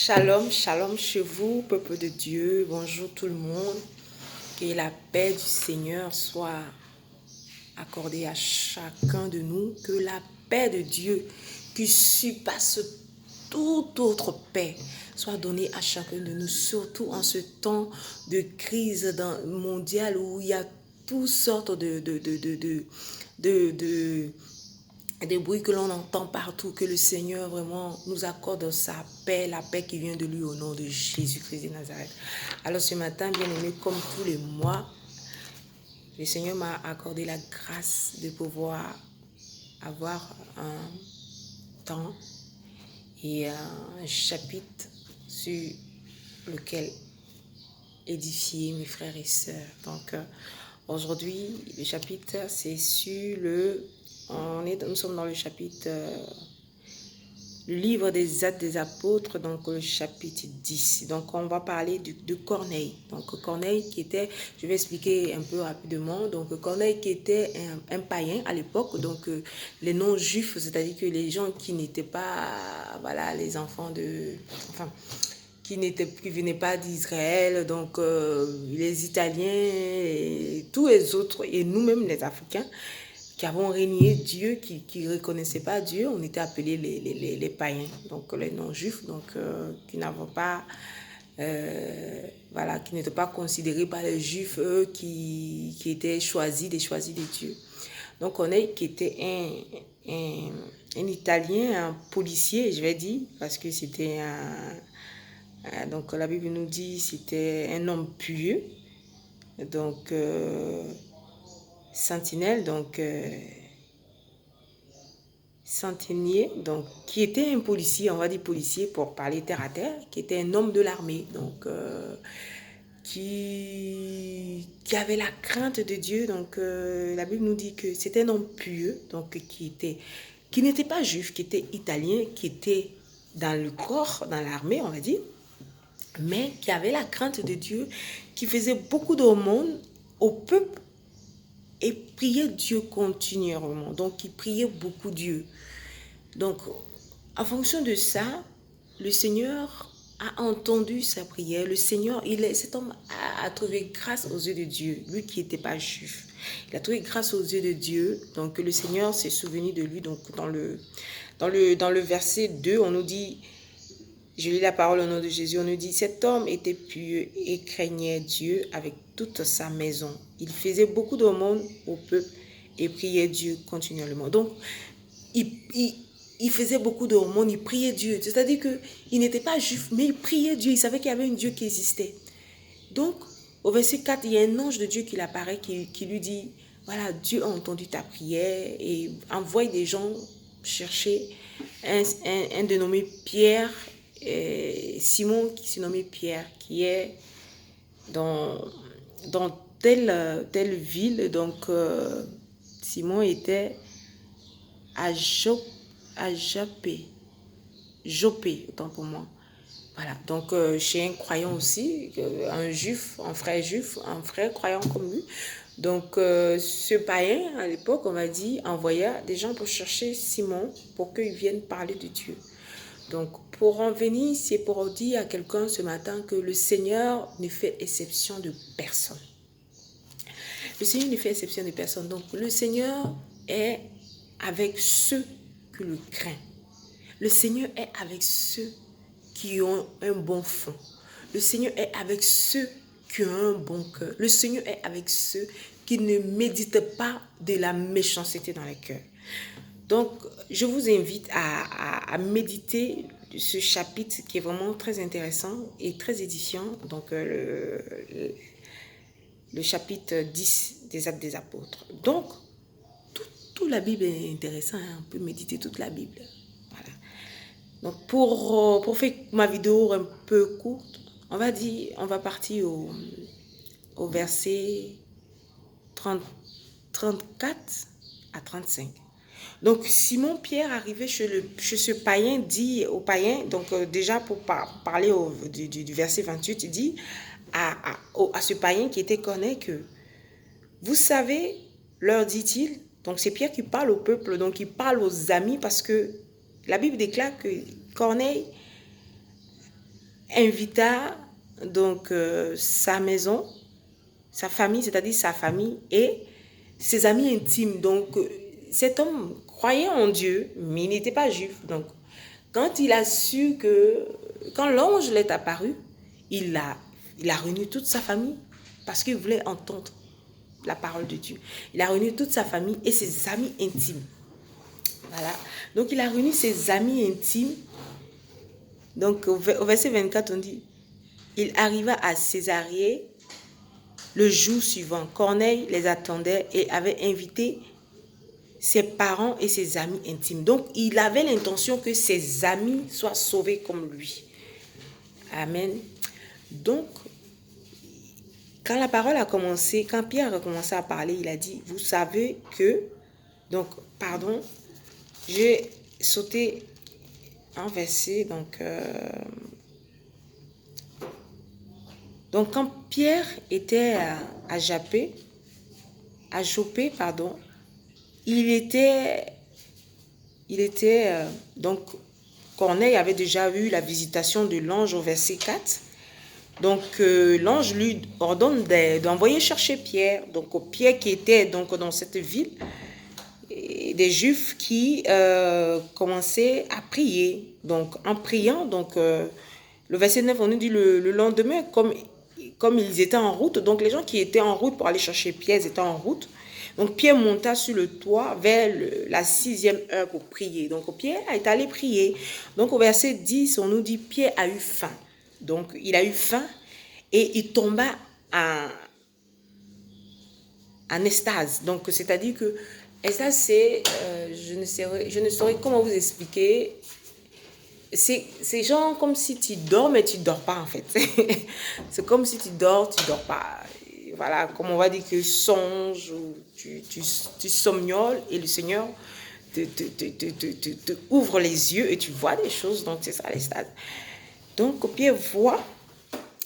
Shalom, shalom chez vous, peuple de Dieu. Bonjour tout le monde. Que la paix du Seigneur soit accordée à chacun de nous. Que la paix de Dieu qui surpasse toute autre paix soit donnée à chacun de nous, surtout en ce temps de crise mondiale où il y a toutes sortes des bruits que l'on entend partout, que le Seigneur vraiment nous accorde sa paix, la paix qui vient de lui au nom de Jésus-Christ de Nazareth. Alors ce matin, bien aimé, comme tous les mois, le Seigneur m'a accordé la grâce de pouvoir avoir un temps et un chapitre sur lequel édifier mes frères et sœurs. Donc aujourd'hui, le chapitre, c'est sur nous sommes dans le chapitre, le livre des Actes des Apôtres, donc le chapitre 10. Donc on va parler de Corneille. Donc Corneille qui était, je vais expliquer un peu rapidement, donc Corneille qui était un païen à l'époque, donc les non-juifs, c'est-à-dire que les gens qui n'étaient pas, voilà, les enfants qui venaient pas d'Israël, donc les Italiens et tous les autres, et nous-mêmes les Africains, qui avons régné Dieu, qui ne reconnaissaient pas Dieu, on était appelés les païens, donc les non-juifs, donc qui n'avaient pas, voilà, qui n'étaient pas considérés par les juifs, eux, qui étaient des choisis de Dieu. Donc on est qui était un Italien, un policier, je vais dire, parce que c'était donc la Bible nous dit c'était un homme pieux, donc sentinelle, donc centenier, donc qui était un policier, on va dire policier pour parler terre à terre, qui était un homme de l'armée, donc qui avait la crainte de Dieu. Donc la Bible nous dit que c'était un homme pieux, donc qui n'était pas juif, qui était italien, qui était dans le corps, dans l'armée, on va dire, mais qui avait la crainte de Dieu, qui faisait beaucoup d'aumônes au peuple et priait Dieu continuellement. Donc, il priait beaucoup Dieu. Donc, en fonction de ça, le Seigneur a entendu sa prière. Le Seigneur, cet homme a trouvé grâce aux yeux de Dieu, lui qui n'était pas juif. Il a trouvé grâce aux yeux de Dieu. Donc, le Seigneur s'est souvenu de lui. Donc, dans le verset 2, on nous dit, je lis la parole au nom de Jésus, on nous dit, cet homme était pieux et craignait Dieu avec toute sa maison. Il faisait beaucoup d'aumônes au peuple et priait Dieu continuellement. Donc, il faisait beaucoup d'aumônes, il priait Dieu. C'est-à-dire qu'il n'était pas juif, mais il priait Dieu. Il savait qu'il y avait un Dieu qui existait. Donc, au verset 4, il y a un ange de Dieu qui apparaît, qui lui dit, voilà, Dieu a entendu ta prière et envoie des gens chercher un dénommé Pierre, Simon qui se nommait Pierre, qui est dans telle ville. Donc, Simon était à Jopé, autant pour moi. Voilà, donc chez un croyant aussi, un juif, un frère croyant comme lui. Donc ce païen, à l'époque, on va dire, envoya des gens pour chercher Simon pour qu'il vienne parler de Dieu. Donc pour en venir, c'est pour dire à quelqu'un ce matin que le Seigneur ne fait exception de personne. Le Seigneur ne fait exception de personne. Donc le Seigneur est avec ceux qui le craignent. Le Seigneur est avec ceux qui ont un bon fond. Le Seigneur est avec ceux qui ont un bon cœur. Le Seigneur est avec ceux qui ne méditent pas de la méchanceté dans les cœurs. Donc, je vous invite à méditer ce chapitre qui est vraiment très intéressant et très édifiant. Donc, le chapitre 10 des Actes des Apôtres. Donc, toute la Bible est intéressante. On peut méditer toute la Bible. Voilà. Donc, pour faire ma vidéo un peu courte, on va partir au verset 34 à 35. Donc, Simon Pierre arrivé chez ce païen dit au païen, donc déjà pour parler du verset 28, il dit à ce païen qui était Corneille que, vous savez, leur dit-il, donc c'est Pierre qui parle au peuple, donc il parle aux amis parce que la Bible déclare que Corneille invita donc sa maison, sa famille, c'est-à-dire sa famille et ses amis intimes. Donc cet homme croyait en Dieu, mais il n'était pas juif. Donc quand il a su que, quand l'ange l'est apparu, il a réuni toute sa famille parce qu'il voulait entendre la parole de Dieu. Il a réuni toute sa famille et ses amis intimes. Voilà. Donc il a réuni ses amis intimes. Donc au verset 24, on dit, il arriva à Césarée le jour suivant. Corneille les attendait et avait invité ses parents et ses amis intimes. Donc il avait l'intention que ses amis soient sauvés comme lui. Amen. Donc, quand la parole a commencé, quand Pierre a commencé à parler, il a dit, vous savez que, donc, pardon, j'ai sauté un verset, donc quand Pierre était à Joppé, pardon, il était donc, Corneille avait déjà eu la visitation de l'ange au verset 4. Donc, l'ange lui ordonne d'envoyer chercher Pierre. Donc, Pierre qui était donc dans cette ville, et des Juifs qui commençaient à prier. Donc, en priant, donc, le verset 9, on nous dit le lendemain, comme ils étaient en route, donc les gens qui étaient en route pour aller chercher Pierre étaient en route. Donc, Pierre monta sur le toit vers la 6e heure pour prier. Donc, Pierre est allé prier. Donc, au verset 10, on nous dit, Pierre a eu faim. Donc, il a eu faim et il tomba en extase. Donc, c'est-à-dire que, extase, c'est, je ne saurais comment vous expliquer. C'est genre comme si tu dors, mais tu ne dors pas, en fait. C'est comme si tu dors pas. Voilà, comme on va dire que songe, ou tu somnoles et le Seigneur te ouvre les yeux et tu vois des choses. Donc, c'est ça l'extase. Donc, Pierre voit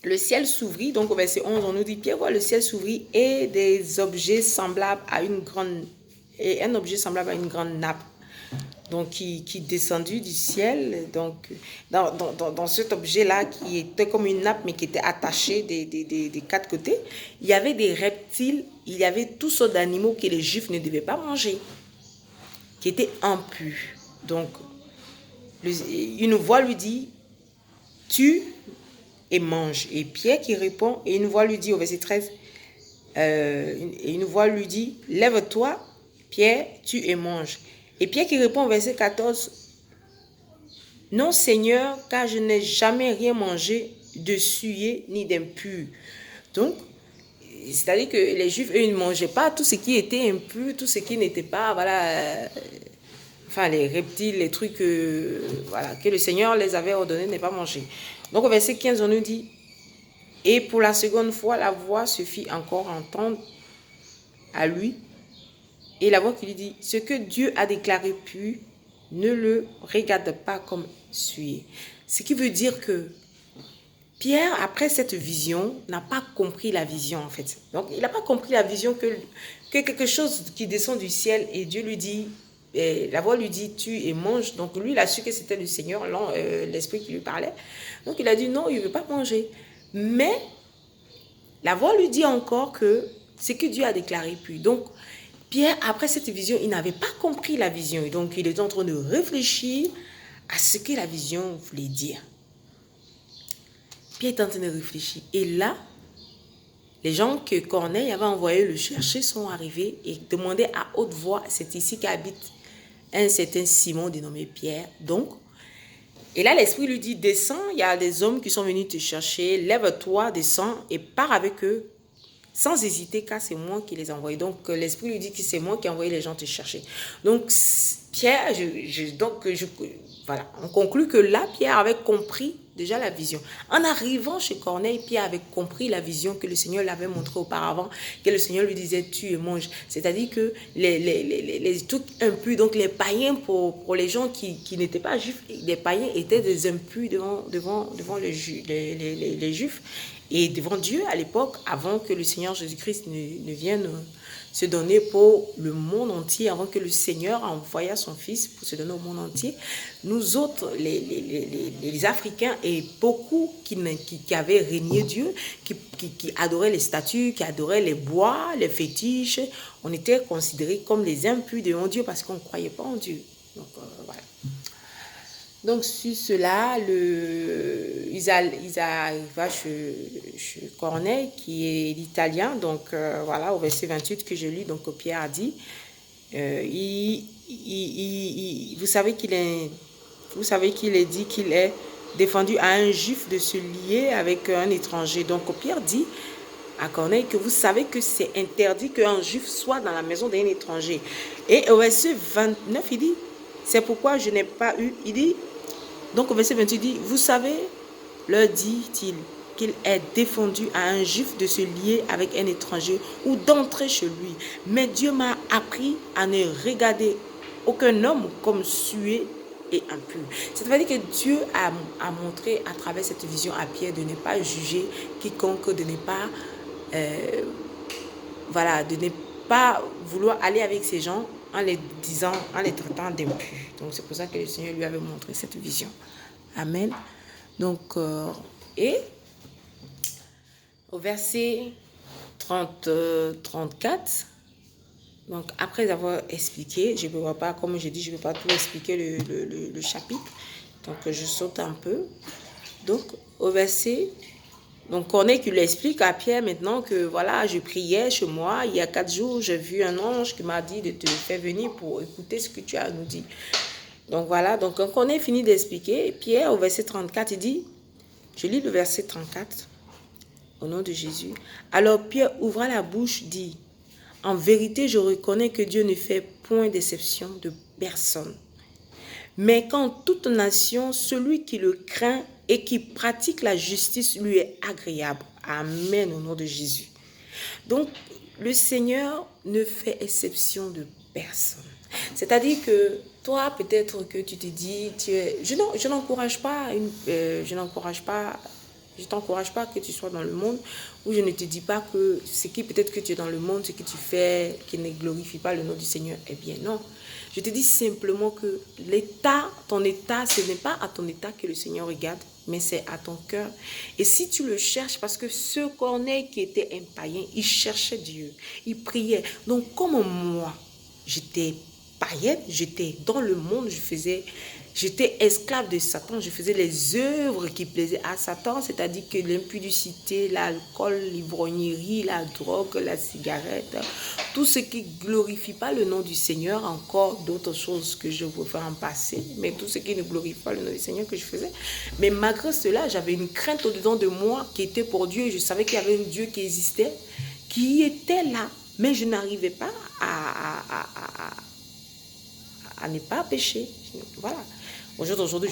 le ciel s'ouvrit. Donc, au verset 11, on nous dit, Pierre voit le ciel s'ouvrit et des objets semblables à une grande... Et un objet semblable à une grande nappe. Donc, qui descendu du ciel. Donc, dans cet objet-là, qui était comme une nappe, mais qui était attachée des 4 côtés, il y avait des reptiles, il y avait toutes sortes d'animaux que les Juifs ne devaient pas manger, qui étaient impurs. Donc, une voix lui dit, tue et mange. Et Pierre qui répond, et une voix lui dit, au verset 13, et une voix lui dit, lève-toi, Pierre, tue et mange. Et Pierre qui répond au verset 14, non Seigneur, car je n'ai jamais rien mangé de souillé ni d'impur. Donc, c'est-à-dire que les Juifs, eux, ils ne mangeaient pas tout ce qui était impur, tout ce qui n'était pas, voilà, enfin les reptiles, les trucs, voilà, que le Seigneur les avait ordonné de ne pas manger. Donc au verset 15, on nous dit, et pour la seconde fois, la voix se fit encore entendre à lui. Et la voix qui lui dit, ce que Dieu a déclaré pur, ne le regarde pas comme souillé. Ce qui veut dire que Pierre, après cette vision, n'a pas compris la vision en fait. Donc, il n'a pas compris la vision que quelque chose qui descend du ciel et Dieu lui dit, la voix lui dit, tue et mange. Donc, lui, il a su que c'était le Seigneur, l'Esprit qui lui parlait. Donc, il a dit, non, il ne veut pas manger. Mais, la voix lui dit encore que c'est que Dieu a déclaré pur. Donc, Pierre, après cette vision, il n'avait pas compris la vision. Donc, il était en train de réfléchir à ce que la vision voulait dire. Pierre est en train de réfléchir. Et là, les gens que Corneille avait envoyé le chercher sont arrivés et demandaient à haute voix, c'est ici qu'habite un certain Simon dénommé Pierre. Donc, et là, l'Esprit lui dit, descends, il y a des hommes qui sont venus te chercher, lève-toi, descends et pars avec eux. Sans hésiter, car c'est moi qui les ai envoyés. Donc, l'Esprit lui dit que c'est moi qui ai envoyé les gens te chercher. Donc, Pierre, voilà, on conclut que là, Pierre avait compris déjà la vision. En arrivant chez Corneille, Pierre avait compris la vision que le Seigneur l'avait montrée auparavant, que le Seigneur lui disait, tue et mange. C'est-à-dire que les trucs impurs, donc les païens pour les gens qui n'étaient pas juifs, les païens étaient des impurs devant les Juifs. Et devant Dieu, à l'époque, avant que le Seigneur Jésus-Christ ne vienne se donner pour le monde entier, avant que le Seigneur envoya son Fils pour se donner au monde entier. Nous autres, les Africains, et beaucoup qui avaient régné Dieu, qui adoraient les statues, qui adoraient les bois, les fétiches, on était considérés comme les impurs devant Dieu parce qu'on ne croyait pas en Dieu. Donc, voilà. Donc, sur cela, ils arrivent chez Corneille, qui est l'italien. Donc, voilà, au verset 28 que je lis, donc Pierre a dit, vous savez qu'il est dit qu'il est défendu à un juif de se lier avec un étranger. Donc, Pierre dit à Corneille que vous savez que c'est interdit qu'un juif soit dans la maison d'un étranger. Et au verset 29, il dit, c'est pourquoi je n'ai pas eu, il dit, donc au verset 28, il dit, vous savez, leur dit-il, qu'il est défendu à un juif de se lier avec un étranger ou d'entrer chez lui. Mais Dieu m'a appris à ne regarder aucun homme comme sué et impur. C'est-à-dire que Dieu a montré à travers cette vision à Pierre de ne pas juger quiconque, de ne pas, voilà, de ne pas vouloir aller avec ces gens en les disant, en les traitant d'impurs. Donc c'est pour ça que le Seigneur lui avait montré cette vision. Amen. Donc, et au verset 34, donc après avoir expliqué, je ne peux pas, comme je dis, je ne peux pas tout expliquer le chapitre, donc je saute un peu. Donc au verset, donc Corneille qui lui explique à Pierre maintenant que voilà, je priais chez moi, il y a 4 jours, j'ai vu un ange qui m'a dit de te faire venir pour écouter ce que tu as à nous dire. Donc voilà, donc quand Corneille finit d'expliquer, Pierre au verset 34, il dit, je lis le verset 34, au nom de Jésus. Alors Pierre ouvra la bouche, dit, en vérité, je reconnais que Dieu ne fait point d'exception de personne. Mais qu'en toute nation, celui qui le craint et qui pratique la justice lui est agréable. Amen, au nom de Jésus. Donc, le Seigneur ne fait exception de personne. C'est-à-dire que toi, peut-être que tu te dis, je n'encourage pas, je t'encourage pas que tu sois dans le monde, ou je ne te dis pas que ce qui peut-être que tu es dans le monde, ce que tu fais, qui ne glorifie pas le nom du Seigneur, eh bien non. Je te dis simplement que ton état, ce n'est pas à ton état que le Seigneur regarde, mais c'est à ton cœur. Et si tu le cherches, parce que ce Corneille qui était un païen, il cherchait Dieu, il priait. Donc comme moi, j'étais païenne, j'étais dans le monde, j'étais esclave de Satan, je faisais les œuvres qui plaisaient à Satan, c'est-à-dire que l'impudicité, l'alcool, l'ivrognerie, la drogue, la cigarette, tout ce qui ne glorifie pas le nom du Seigneur, encore d'autres choses que je pouvais en passer, mais tout ce qui ne glorifie pas le nom du Seigneur que je faisais. Mais malgré cela, j'avais une crainte au-dedans de moi qui était pour Dieu, et je savais qu'il y avait un Dieu qui existait, qui était là, mais je n'arrivais pas à ne pas pécher. Voilà. Aujourd'hui,